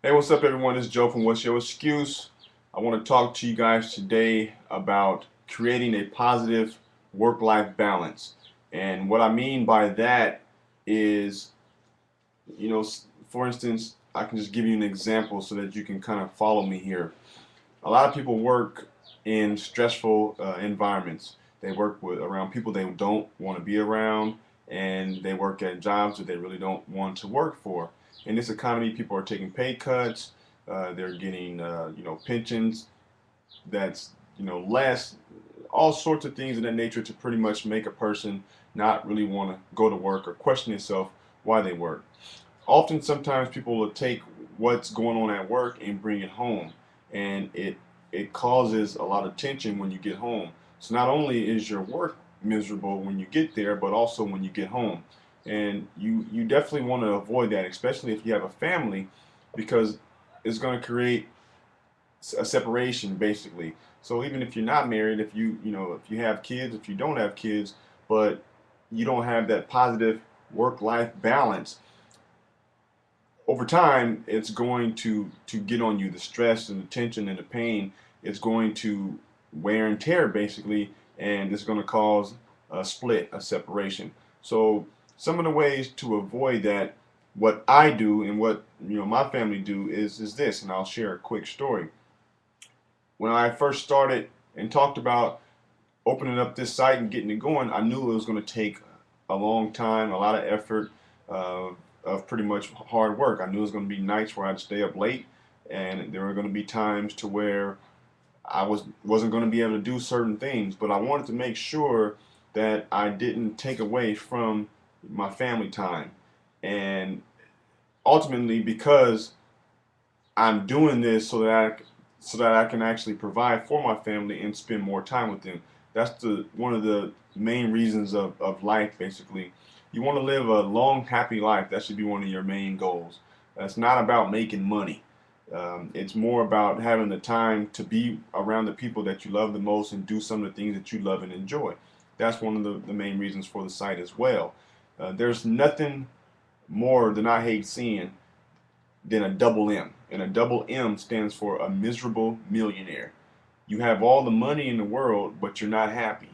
Hey, what's up, everyone? This is Joe from What's Your Excuse. I want to talk to you guys today about creating a positive work-life balance. And what I mean by that is, for instance, I can just give you an example so that you can kind of follow me here. A lot of people work in stressful environments. They work with around people they don't want to be around, and they work at jobs that they really don't want to work for. In this economy, people are taking pay cuts. They're getting pensions that's less, all sorts of things of that nature to pretty much make a person not really want to go to work or question themselves why they work. Often, sometimes people will take what's going on at work and bring it home, and it causes a lot of tension when you get home. So not only is your work miserable when you get there, but also when you get home. And you definitely want to avoid that, especially if you have a family, because it's going to create a separation basically. So even if you're not married, if you have kids, if you don't have kids, but you don't have that positive work-life balance, over time it's going to get on you. The stress and the tension and the pain, it's going to wear and tear basically, and it's going to cause a split, a separation. So some of the ways to avoid that, what I do and what my family do is this, and I'll share a quick story. When I first started and talked about opening up this site and getting it going, I knew it was going to take a long time, a lot of effort, uh, of pretty much hard work. I knew it was going to be nights where I'd stay up late, and there were going to be times to where I wasn't going to be able to do certain things. But I wanted to make sure that I didn't take away from my family time, and ultimately because I'm doing this so that I can actually provide for my family and spend more time with them. That's the one of the main reasons of life basically. You want to live a long, happy life. That should be one of your main goals. It's not about making money. It's more about having the time to be around the people that you love the most and do some of the things that you love and enjoy. That's one of the main reasons for the site as well. There's nothing more than I hate seeing than a double M. And a double M stands for a miserable millionaire. You have all the money in the world, but you're not happy.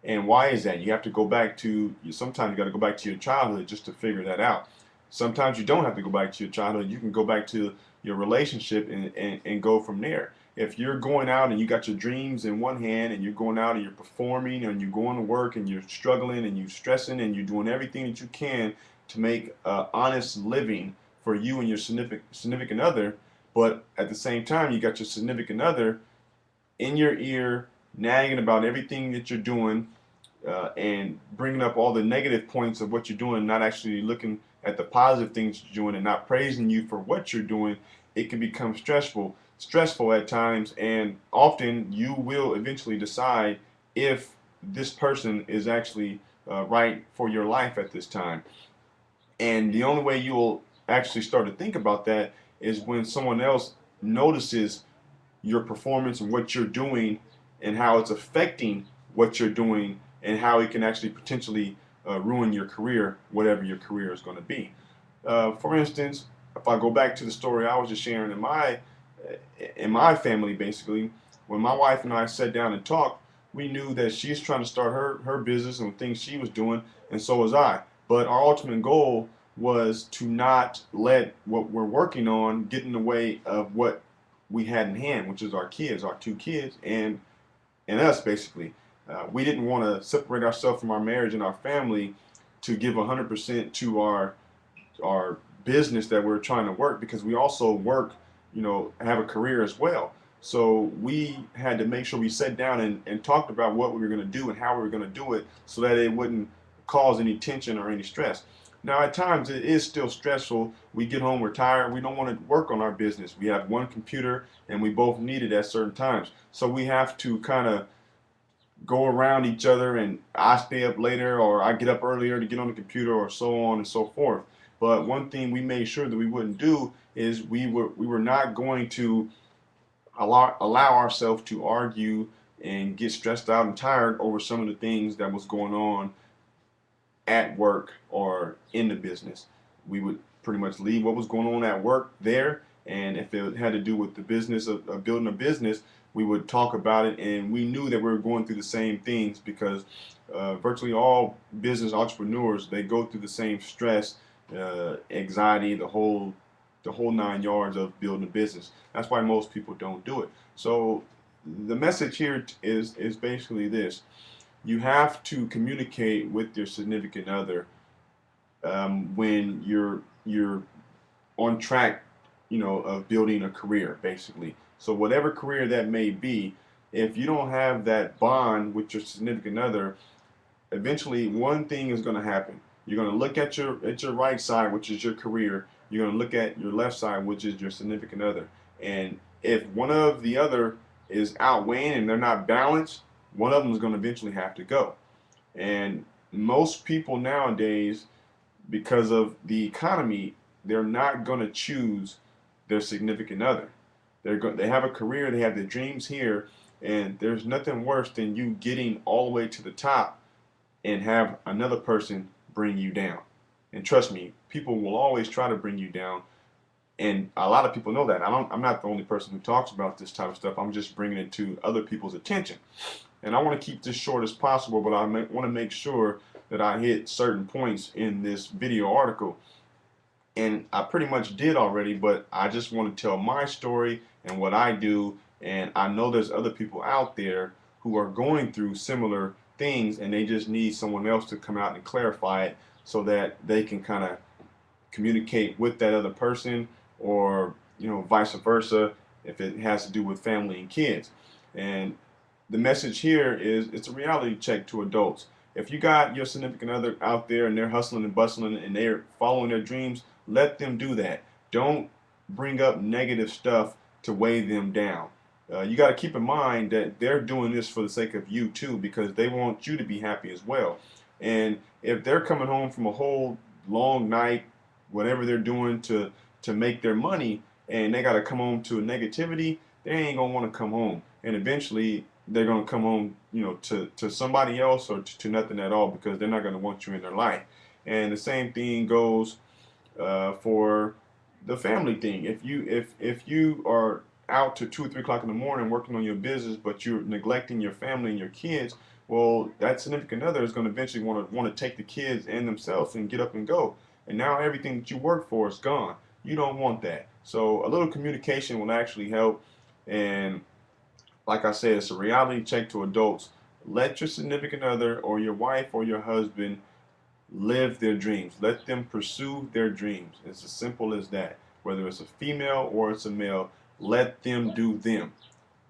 And why is that? You have to go back to, sometimes you got to go back to your childhood just to figure that out. Sometimes you don't have to go back to your childhood. You can go back to your relationship and go from there. If you're going out and you got your dreams in one hand and you're going out and you're performing and you're going to work and you're struggling and you're stressing and you're doing everything that you can to make an honest living for you and your significant other, but at the same time you got your significant other in your ear nagging about everything that you're doing, and bringing up all the negative points of what you're doing, not actually looking at the positive things you're doing and not praising you for what you're doing, it can become stressful at times, and often you will eventually decide if this person is actually right for your life at this time. And the only way you'll actually start to think about that is when someone else notices your performance and what you're doing and how it's affecting what you're doing and how it can actually potentially ruin your career, whatever your career is going to be. For instance, if I go back to the story I was just sharing in my family, basically, when my wife and I sat down and talked, we knew that she's trying to start her business and things she was doing, and so was I. But our ultimate goal was to not let what we're working on get in the way of what we had in hand, which is our kids, our two kids, and us basically. We didn't want to separate ourselves from our marriage and our family to give 100% to our business that we're trying to work, because we also work, have a career as well. So we had to make sure we sat down and talked about what we were going to do and how we were going to do it so that it wouldn't cause any tension or any stress. Now, at times it is still stressful. We get home, we're tired, we don't want to work on our business. We have one computer and we both need it at certain times. So we have to kind of go around each other, and I stay up later or I get up earlier to get on the computer or so on and so forth. But one thing we made sure that we wouldn't do is we were not going to allow ourselves to argue and get stressed out and tired over some of the things that was going on at work or in the business. We would pretty much leave what was going on at work there, And if it had to do with the business of building a business, we would talk about it, and we knew that we were going through the same things because virtually all business entrepreneurs, they go through the same stress, anxiety, the whole 9 yards of building a business. That's why most people don't do it. So the message here is basically this: you have to communicate with your significant other when you're on track, of building a career, basically. So whatever career that may be, if you don't have that bond with your significant other, eventually one thing is going to happen. You're going to look at your right side, which is your career. You're going to look at your left side, which is your significant other. And if one of the other is outweighing and they're not balanced, one of them is going to eventually have to go. And most people nowadays, because of the economy, they're not going to choose their significant other. They have a career, they have their dreams here, and there's nothing worse than you getting all the way to the top and have another person bring you down. And trust me, people will always try to bring you down, and a lot of people know that. I'm not the only person who talks about this type of stuff. I'm just bringing it to other people's attention. And I want to keep this short as possible, but I want to make sure that I hit certain points in this video article. And I pretty much did already, but I just want to tell my story and what I do. And I know there's other people out there who are going through similar things, and they just need someone else to come out and clarify it so that they can kind of communicate with that other person, or vice versa if it has to do with family and kids. And the message here is it's a reality check to adults. If you got your significant other out there and they're hustling and bustling and they're following their dreams, let them do that. Don't bring up negative stuff to weigh them down. You got to keep in mind that they're doing this for the sake of you too, because they want you to be happy as well. And if they're coming home from a whole long night, whatever they're doing to make their money, and they got to come home to a negativity, they ain't gonna want to come home. And eventually they're gonna come home, to somebody else, or to nothing at all, because they're not gonna want you in their life. And the same thing goes for the family thing. If you are out to 2 or 3 o'clock in the morning working on your business, but you're neglecting your family and your kids, well, that significant other is going to eventually want to take the kids and themselves and get up and go. And now everything that you work for is gone. You don't want that. So a little communication will actually help. And like I said, it's a reality check to adults. Let your significant other or your wife or your husband live their dreams. Let them pursue their dreams. It's as simple as that. Whether it's a female or it's a male, let them do them.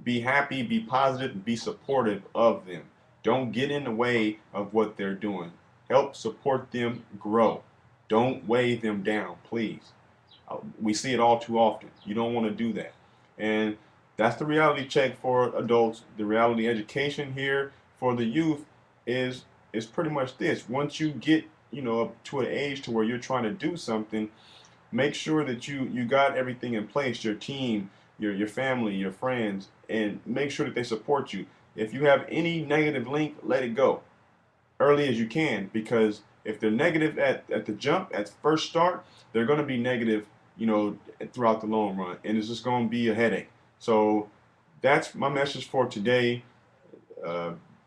Be happy, be positive, be supportive of them. Don't get in the way of what they're doing. Help support them grow. Don't weigh them down, please. We see it all too often. You don't want to do that. And that's the reality check for adults. The reality education here for the youth is pretty much this. Once you get, up to an age to where you're trying to do something, make sure that you got everything in place, your team, your family, your friends, and make sure that they support you. If you have any negative link, let it go early as you can, because if they're negative at the jump, at first start, they're going to be negative, throughout the long run, and it's just going to be a headache. So that's my message for today.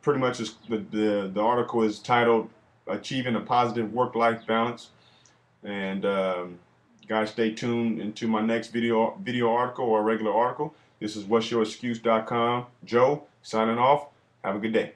Pretty much the article is titled Achieving a Positive Work-Life Balance. And guys, stay tuned into my next video article or regular article. This is what'syourexcuse.com. Joe signing off. Have a good day.